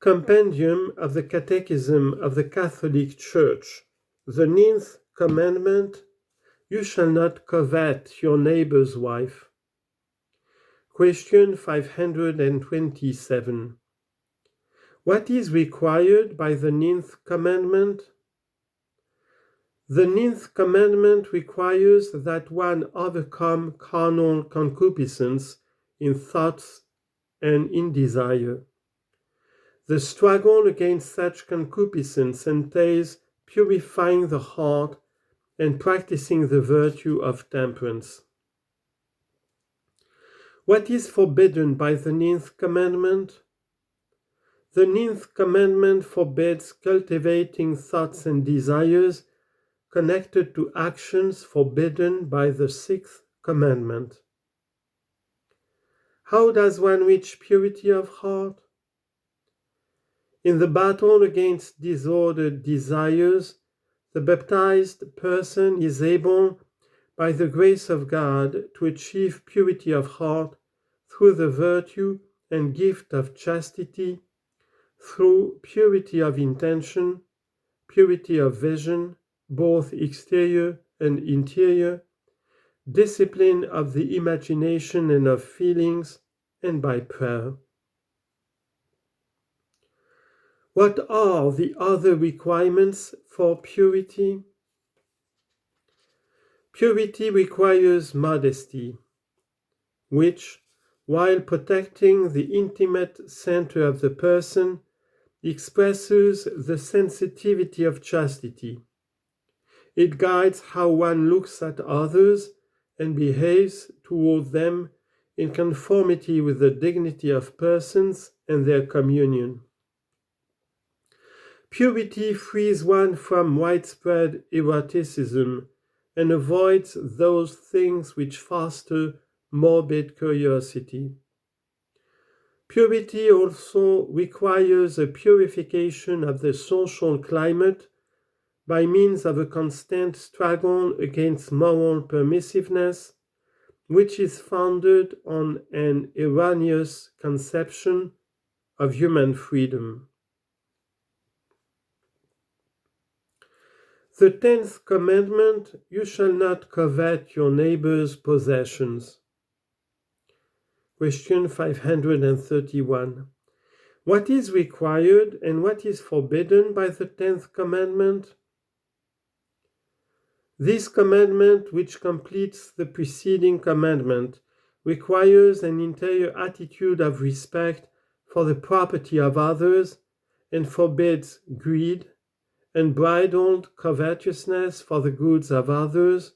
Compendium of the Catechism of the Catholic Church. The 9th Commandment: You shall not covet your neighbor's wife. Question 527. What is required by the 9th Commandment? The 9th Commandment requires that one overcome carnal concupiscence in thoughts and in desire. The struggle against such concupiscence entails purifying the heart and practicing the virtue of temperance. What is forbidden by the 9th Commandment? The 9th Commandment forbids cultivating thoughts and desires connected to actions forbidden by the 6th Commandment. How does one reach purity of heart? In the battle against disordered desires, the baptized person is able, by the grace of God, to achieve purity of heart through the virtue and gift of chastity, through purity of intention, purity of vision, both exterior and interior, discipline of the imagination and of feelings, and by prayer. What are the other requirements for purity? Purity requires modesty, which, while protecting the intimate center of the person, expresses the sensitivity of chastity. It guides how one looks at others and behaves toward them in conformity with the dignity of persons and their communion. Purity frees one from widespread eroticism and avoids those things which foster morbid curiosity. Purity also requires a purification of the social climate by means of a constant struggle against moral permissiveness, which is founded on an erroneous conception of human freedom. The 10th Commandment: You shall not covet your neighbor's possessions. Question 531. What is required and what is forbidden by the 10th Commandment? This commandment, which completes the preceding commandment, requires an interior attitude of respect for the property of others and forbids greed, unbridled covetousness for the goods of others,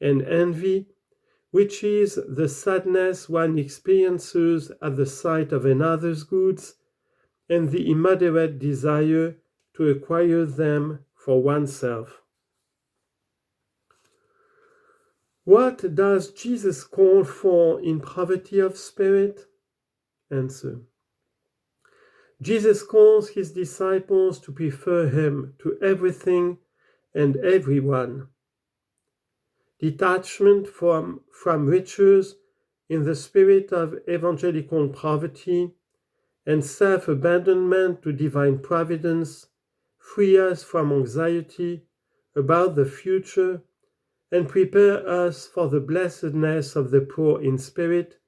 and envy, which is the sadness one experiences at the sight of another's goods, and the immoderate desire to acquire them for oneself. What does Jesus call for in poverty of spirit? Answer. Jesus calls his disciples to prefer him to everything and everyone. Detachment from riches in the spirit of evangelical poverty and self-abandonment to divine providence free us from anxiety about the future and prepare us for the blessedness of the poor in spirit,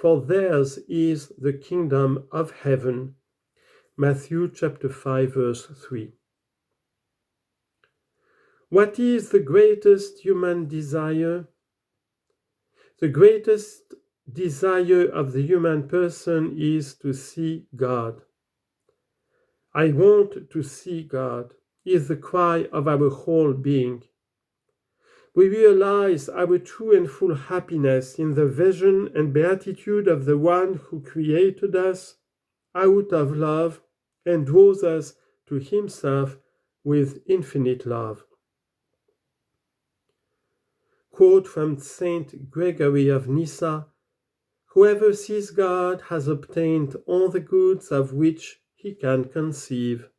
for theirs is the kingdom of heaven. Matthew chapter 5, verse 3. What is the greatest human desire? The greatest desire of the human person is to see God. I want to see God is the cry of our whole being. We realize our true and full happiness in the vision and beatitude of the one who created us out of love and draws us to himself with infinite love. Quote from Saint Gregory of Nyssa: Whoever sees God has obtained all the goods of which he can conceive.